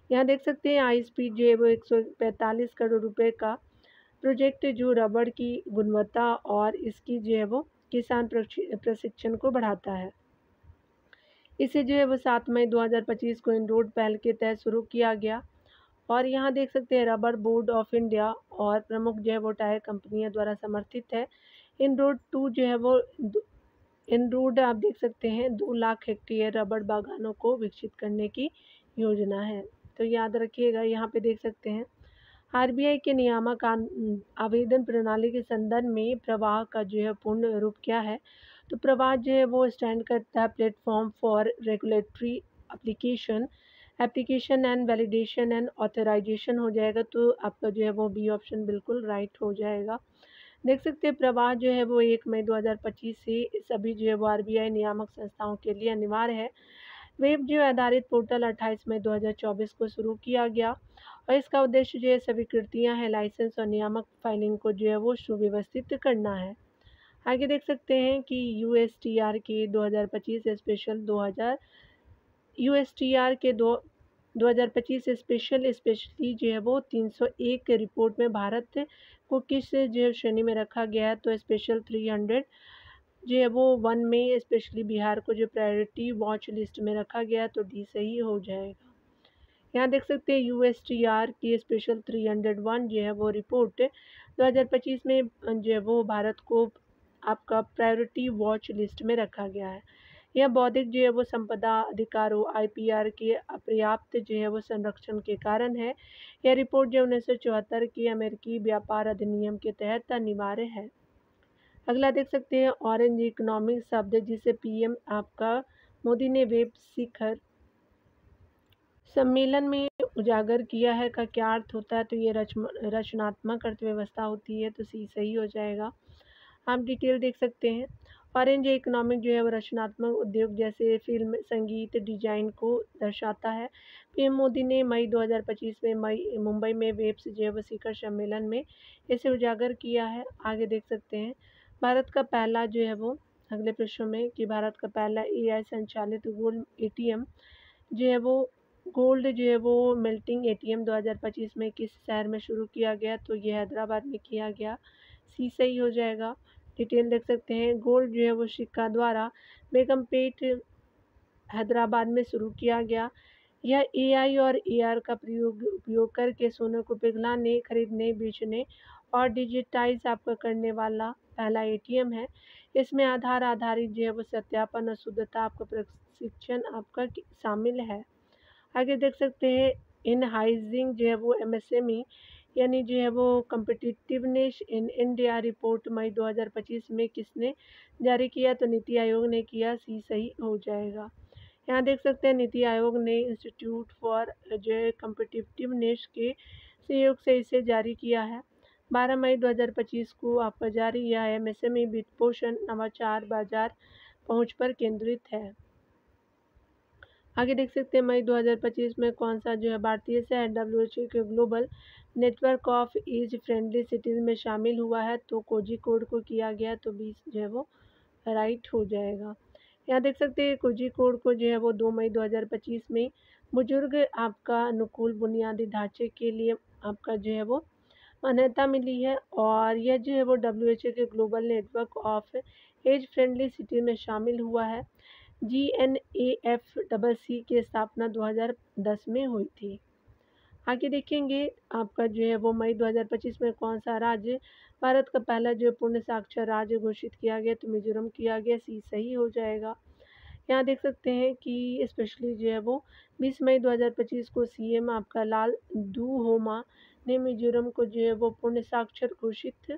यहाँ देख सकते हैं हाई स्पीड जो है वो 145 करोड़ रुपए का प्रोजेक्ट जो रबड़ की गुणवत्ता और इसकी जो है वो किसान प्रशिक्षण को बढ़ाता है। इसे जो है वो 7 मई 2025 को इन रोड पहल के तहत शुरू किया गया। और यहाँ देख सकते हैं रबर बोर्ड ऑफ इंडिया और प्रमुख जो है वो टायर कंपनियों द्वारा समर्थित है। इन रोड 2 जो है वो इन रोड आप देख सकते हैं 2 लाख हेक्टेयर रबड़ बागानों को विकसित करने की योजना है। तो याद रखिएगा, यहाँ पे देख सकते हैं आरबीआई के नियामक आवेदन प्रणाली के संदर्भ में प्रवाह का जो है पूर्ण रूप क्या है। तो प्रवाह जो है वो स्टैंड करता है platform for regulatory application application and validation and authorisation हो जाएगा। तो आपका जो है वो बी ऑप्शन बिल्कुल राइट हो जाएगा। देख सकते हैं प्रवाह जो है वो 1 मई 2025 से सभी जो है वो आरबीआई नियामक संस्थाओं के लिए अनिवार्य है। वेब जो आधारित पोर्टल 28 मई 2024 को शुरू किया गया और इसका उद्देश्य जो है स्वीकृतियाँ हैं, लाइसेंस और नियामक फाइलिंग को जो है वो सुव्यवस्थित करना है। आगे देख सकते हैं कि यूएसटीआर के 2025 स्पेशल 2000 यूएसटीआर के 2025 स्पेशली जो है वो 301 रिपोर्ट में भारत को किस जो है श्रेणी में रखा गया है। तो स्पेशल 300 जो है वो 1 में स्पेशली बिहार को जो प्रायोरिटी वॉच लिस्ट में रखा गया, तो डी सही हो जाएगा। यहाँ देख सकते हैं यूएसटीआर की स्पेशल 301 जो है वो रिपोर्ट 2025 में जो है वो भारत को आपका प्रायोरिटी वॉच लिस्ट में रखा गया है। यह बौद्धिक जो है वो संपदा अधिकारों आईपीआर के अपर्याप्त जो है वो संरक्षण के कारण है। यह रिपोर्ट जो 1974 के अमेरिकी व्यापार अधिनियम के तहत अनिवार्य है। अगला देख सकते हैं ऑरेंज इकोनॉमिक शब्द जिसे पीएम आपका मोदी ने वेब शिखर सम्मेलन में उजागर किया है का क्या अर्थ होता है। तो ये रचनात्मक अर्थव्यवस्था होती है, तो सी सही हो जाएगा। आप डिटेल देख सकते हैं ऑरेंज इकोनॉमिक जो है वो रचनात्मक उद्योग जैसे फिल्म संगीत डिजाइन को दर्शाता है। पीएम मोदी ने मई 2025 में मुंबई में वेब्स जो है वो शिखर सम्मेलन में इसे उजागर किया है। आगे देख सकते हैं भारत का पहला जो है वो अगले प्रश्न में कि भारत का पहला एआई संचालित गोल्ड एटीएम जो है वो गोल्ड जो है वो मेल्टिंग एटीएम 2025 में किस शहर में शुरू किया गया। तो ये हैदराबाद में किया गया, सी सही हो जाएगा। डिटेल देख सकते हैं गोल्ड जो है वो सिक्का द्वारा बेगमपेट हैदराबाद में शुरू किया गया। यह एआई और एआर का उपयोग करके सोने को पिघलाने खरीदने बेचने और डिजिटाइज आपका करने वाला पहला एटीएम है। इसमें आधार आधारित जो है वो सत्यापन और शुद्धता आपका प्रशिक्षण आपका शामिल है। आगे देख सकते हैं इन हाइजिंग जो है वो एमएसएमई यानी जो है वो कम्पिटिटिवनेस इन इंडिया रिपोर्ट मई 2025 में किसने जारी किया। तो नीति आयोग ने किया, सी सही हो जाएगा। यहाँ देख सकते हैं नीति आयोग ने इंस्टीट्यूट फॉर जो है कम्पिटिटिवनेस के सहयोग से इसे जारी किया है। 12 मई 2025 को आपका जारी यह एमएसएमई वित्त पोषण नवाचार बाजार पहुँच पर केंद्रित है। आगे देख सकते हैं मई 2025 में कौन सा जो है भारतीय शहर डब्ल्यूएचओ के global network of age friendly cities में शामिल हुआ है। तो कोझिकोड को किया गया, तो 20 जो है वो राइट हो जाएगा। यहाँ देख सकते हैं कोझिकोड को जो है वो 2 मई 2025 में बुजुर्ग आपका अनुकूल बुनियादी ढांचे के लिए आपका जो है वो मान्यता मिली है और यह जो है वो डब्ल्यूएचओ के global network of age friendly city में शामिल हुआ है। GNAFCC की स्थापना 2010 में हुई थी। आगे देखेंगे आपका जो है वो मई 2025 में कौन सा राज्य भारत का पहला जो पूर्ण साक्षर राज्य घोषित किया गया, तो मिजोरम किया गया, सी सही हो जाएगा। यहाँ देख सकते हैं कि स्पेशली जो है वो 20 मई 2025 को सीएम आपका लाल दुहोमा ने मिजोरम को जो है वो पूर्ण साक्षर घोषित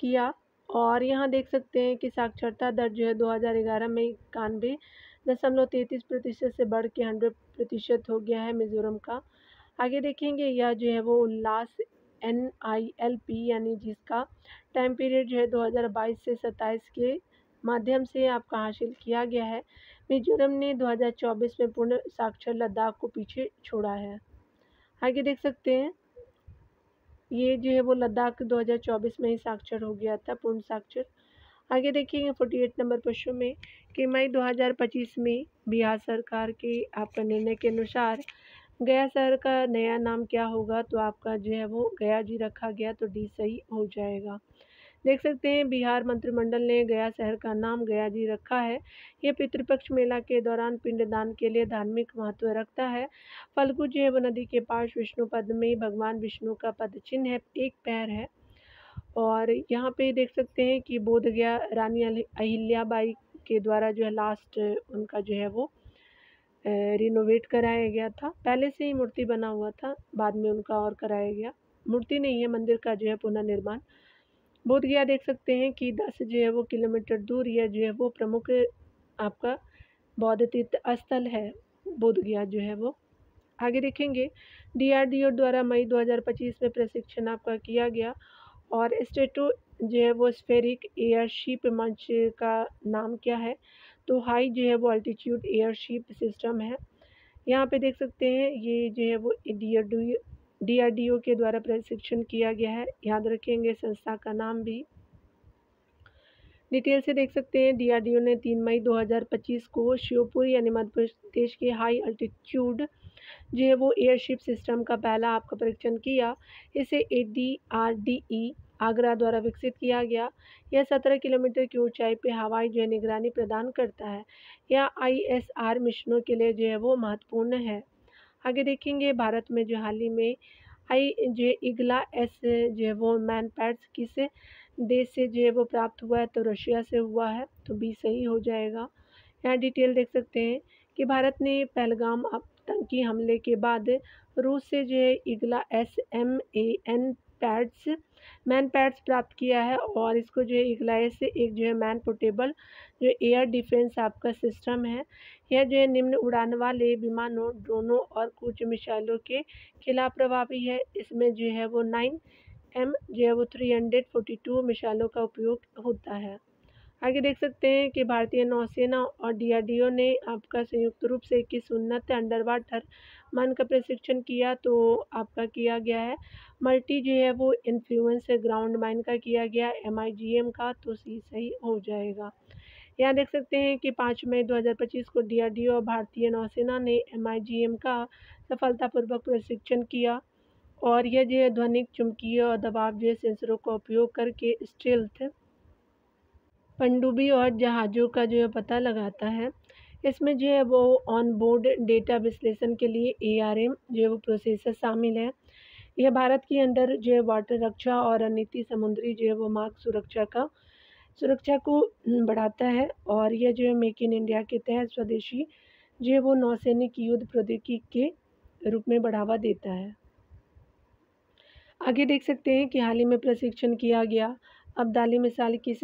किया। और यहाँ देख सकते हैं कि साक्षरता दर जो है 2011 में 91.33% से बढ़ के 100% हो गया है मिजोरम का। आगे देखेंगे यह जो है वो उल्लास NILP यानी जिसका टाइम पीरियड जो है 2022 से 27 के माध्यम से आपका हासिल किया गया है। मिजोरम ने 2024 में पूर्ण साक्षर लद्दाख को पीछे छोड़ा है। आगे देख सकते हैं ये जो है वो लद्दाख 2024 में ही साक्षर हो गया था, पूर्ण साक्षर। आगे देखेंगे 48 नंबर प्रश्न में कि मई 2025 में बिहार सरकार के आपका निर्णय के अनुसार गया शहर का नया नाम क्या होगा, तो आपका जो है वो गया जी रखा गया, तो डी सही हो जाएगा। देख सकते हैं बिहार मंत्रिमंडल ने गया शहर का नाम गया जी रखा है। यह पितृपक्ष मेला के दौरान पिंडदान के लिए धार्मिक महत्व रखता है। फल्गु जो है वो नदी के पास विष्णु पद में भगवान विष्णु का पद चिन्ह है, एक पैर है। और यहाँ पे देख सकते हैं कि बोध गया रानी अहिल्याबाई के द्वारा जो है लास्ट उनका जो है वो रिनोवेट कराया गया था। पहले से ही मूर्ति बना हुआ था, बाद में उनका और कराया गया। मूर्ति नहीं है, मंदिर का जो है पुनर्निर्माण। बोध गया देख सकते हैं कि 10 जो है वो किलोमीटर दूर यह जो है वो प्रमुख आपका बौद्ध तीर्थ स्थल है, बोध गया जो है वो। आगे देखेंगे DRDO द्वारा मई 2025 में प्रशिक्षण आपका किया गया। और स्टेटो जो है वो स्फेरिक एयरशिप मंच का नाम क्या है, तो हाई जो है वो अल्टीट्यूड एयरशिप सिस्टम है। यहाँ पे देख सकते हैं ये जो है वो DRDO के द्वारा प्रशिक्षण किया गया है, याद रखेंगे संस्था का नाम भी। डिटेल से देख सकते हैं DRDO ने 3 मई 2025 को श्योपुर यानी मध्य प्रदेश के हाई अल्टीट्यूड जो है वो एयरशिप सिस्टम का पहला आपका परीक्षण किया। इसे ADRDE आगरा द्वारा विकसित किया गया। यह 17 किलोमीटर की ऊंचाई पे हवाई जो है निगरानी प्रदान करता है। यह ISR मिशनों के लिए जो है वो महत्वपूर्ण है। आगे देखेंगे भारत में जो हाल ही में जो इगला एस जो है वो मैन पैड्स किस देश से जो है वो प्राप्त हुआ है, तो रशिया से हुआ है, तो बी सही हो जाएगा। यहाँ डिटेल देख सकते हैं कि भारत ने पहलगाम आतंकी हमले के बाद रूस से जो है इगला SMAN पैड्स मैन पैड्स प्राप्त किया है। और इसको जो है इगला से एक जो है मैन पोर्टेबल जो एयर डिफेंस आपका सिस्टम है। यह जो है निम्न उड़ान वाले विमानों, ड्रोनों और क्रूज मिसाइलों के खिलाफ प्रभावी है। इसमें जो है वो 9M जो है वो 342 मिसाइलों का उपयोग होता है। आगे देख सकते हैं कि भारतीय नौसेना और DRDO ने आपका संयुक्त रूप से 21 उन्नत अंडर वाटर मान का प्रशिक्षण किया, तो आपका किया गया है मल्टी जो है वो इन्फ्लुएंस ग्राउंड माइन का किया गया MIGM का, तो सी सही हो जाएगा। यहाँ देख सकते हैं कि 5 मई 2025 को DRDO और भारतीय नौसेना ने MIGM का सफलतापूर्वक प्रशिक्षण किया। और यह जो है ध्वनिक, चुंबकीय और दबाव जो है सेंसरों का उपयोग करके स्टेल्थ पनडुब्बी और जहाज़ों का जो है पता लगाता है। इसमें जो है वो ऑन बोर्ड डेटा विश्लेषण के लिए ARM जो है वो प्रोसेसर शामिल है। यह भारत के अंदर जो है वाटर रक्षा और रणनीति समुद्री जो है वो मार्ग सुरक्षा को बढ़ाता है। और यह जो है मेक इन इंडिया के तहत स्वदेशी जो है वो नौसैनिक युद्ध प्रौद्योगिकी के रूप में बढ़ावा देता है। आगे देख सकते हैं कि हाल ही में प्रशिक्षण किया गया अब्दाली मिसाइल किस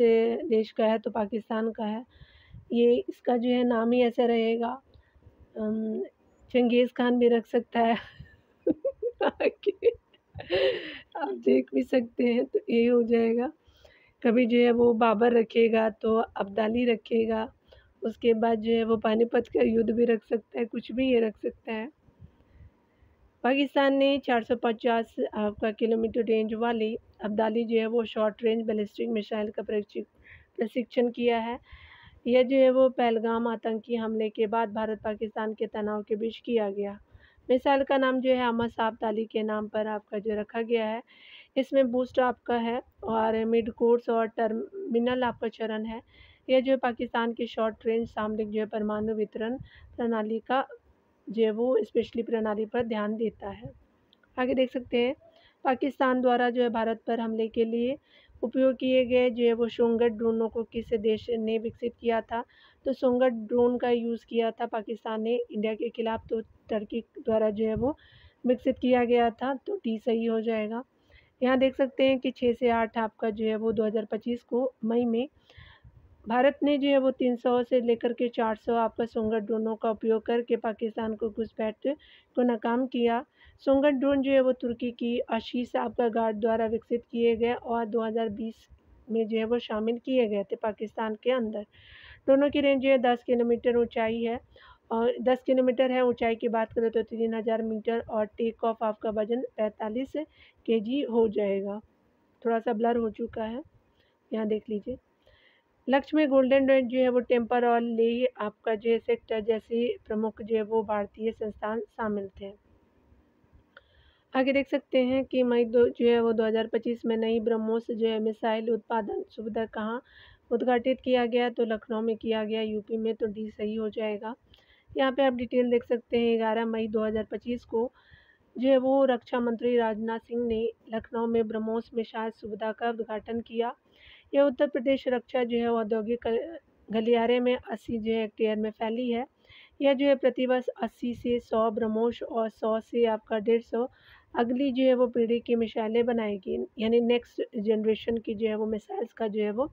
देश का है, तो पाकिस्तान का है। ये इसका जो है नाम ही ऐसा रहेगा, चंगेज़ खान भी रख सकता है। आगे आप देख भी सकते हैं, तो ये हो जाएगा। कभी जो है वो बाबर रखेगा तो अब्दाली रखेगा, उसके बाद जो है वो पानीपत का युद्ध भी रख सकता है, कुछ भी ये रख सकता है। पाकिस्तान ने 450 आपका किलोमीटर रेंज वाली अब्दाली जो है वो शॉर्ट रेंज बैलिस्टिक मिसाइल का प्रशिक्षण किया है। यह जो है वो पहलगाम आतंकी हमले के बाद भारत पाकिस्तान के तनाव के बीच किया गया। मिसाइल का नाम जो है अहमद साहब ताली के नाम पर आपका जो रखा गया है। इसमें बूस्ट आपका है और मिड कोर्स और टर्मिनल आपका चरण है। यह जो है पाकिस्तान की शॉर्ट रेंज सामरिक जो है परमाणु वितरण प्रणाली का जो है वो स्पेशली प्रणाली पर ध्यान देता है। आगे देख सकते हैं, पाकिस्तान द्वारा जो है भारत पर हमले के लिए उपयोग किए गए जो है वो शुंगर ड्रोनों को किस देश ने विकसित किया था? तो शुंगर ड्रोन का यूज़ किया था पाकिस्तान ने इंडिया के खिलाफ, तो टर्की द्वारा जो है वो विकसित किया गया था, तो डी सही हो जाएगा। यहाँ देख सकते हैं कि 6 से 8 आपका जो है वो 2025 को मई में भारत ने जो है वो 300 से लेकर के 400 आपका सुंगर ड्रोनों का उपयोग करके पाकिस्तान को घुसपैठ को नाकाम किया। सुंगर ड्रोन जो है वो तुर्की की आशीष आपका गार्ड द्वारा विकसित किए गए और 2020 में जो है वो शामिल किए गए थे पाकिस्तान के अंदर। दोनों की रेंज जो है 10 किलोमीटर ऊंचाई है, और 10 किलोमीटर है ऊंचाई की बात करें तो 3000 मीटर, और टेक ऑफ आपका वजन 45 केजी हो जाएगा। थोड़ा सा ब्लर हो चुका है, यहाँ देख लीजिए। लक्ष्य में गोल्डन डॉट जो है वो टेम्पर और लेह आपका जो है सेक्टर जैसे प्रमुख जो है वो भारतीय संस्थान शामिल थे। आगे देख सकते हैं कि मई दो जो है वो 2025 में नई ब्रह्मोस जो है मिसाइल उत्पादन सुविधा कहाँ उद्घाटित किया गया? तो लखनऊ में किया गया, यूपी में, तो डी सही हो जाएगा। यहाँ पे आप डिटेल देख सकते हैं। 11 मई 2025 को जो है वो रक्षा मंत्री राजनाथ सिंह ने लखनऊ में ब्रह्मोस मिसाइल सुविधा का उद्घाटन किया। यह उत्तर प्रदेश रक्षा जो है औद्योगिक गलियारे में 80 जो है हेक्टेयर में फैली है। यह जो है प्रतिवर्ष 80 से 100 ब्रह्मोस और 100 से आपका 150 अगली जो है वो पीढ़ी की मिसाइलें बनाएगी, यानी नेक्स्ट जनरेशन की जो है वो मिसाइल्स का जो है वो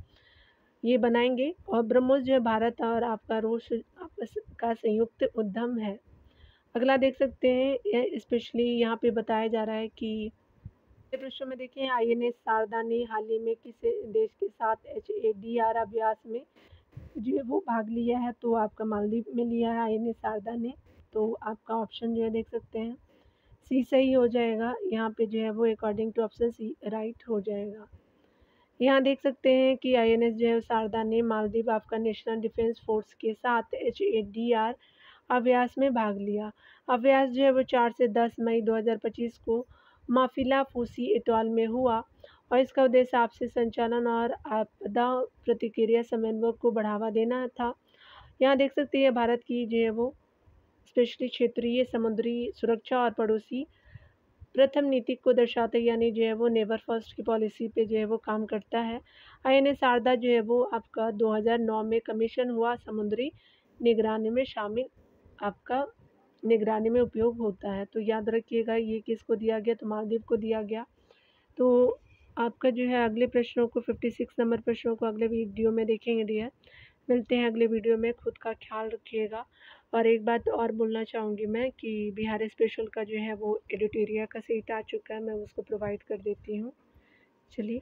ये बनाएंगे। और ब्रह्मोस जो है भारत और आपका रूस आपस का संयुक्त उद्यम है। अगला देख सकते हैं, स्पेशली यहाँ पे बताया जा रहा है कि प्रश्न में देखिए, आईएनएस शारदा ने हाल ही में किस देश के साथ HADR अभ्यास में जो है वो भाग लिया है? तो आपका मालदीव में लिया है आईएनएस शारदा ने, तो आपका ऑप्शन जो है देख सकते हैं सी सही हो जाएगा। यहाँ पे जो है वो according to option C right हो जाएगा। यहाँ देख सकते हैं कि आईएनएस जो है शारदा ने मालदीव आपका नेशनल डिफेंस फोर्स के साथ HADR अभ्यास में भाग लिया। अभ्यास जो है वो 4 से 10 मई 2025 को माफिला फूसी एटॉल में हुआ, और इसका उद्देश्य आपसी संचालन और आपदा प्रतिक्रिया समन्वय को बढ़ावा देना था। यहाँ देख सकते हैं भारत की जो है वो स्पेशली क्षेत्रीय समुद्री सुरक्षा और पड़ोसी प्रथम नीति को दर्शाते, यानी जो है वो नेवर फर्स्ट की पॉलिसी पे जो है वो काम करता है। आईएनएस शारदा जो है वो आपका 2009 में कमीशन हुआ, समुद्री निगरानी में शामिल आपका निगरानी में उपयोग होता है। तो याद रखिएगा ये किसको दिया गया? तो मालदीव को दिया गया। तो आपका जो है अगले प्रश्नों को 56 नंबर प्रश्नों को अगले वीडियो में देखेंगे डियर। मिलते हैं अगले वीडियो में, खुद का ख्याल रखिएगा। और एक बात और बोलना चाहूँगी मैं कि बिहार स्पेशल का जो है वो एडिटोरिया का सीट आ चुका है, मैं उसको प्रोवाइड कर देती हूँ। चलिए।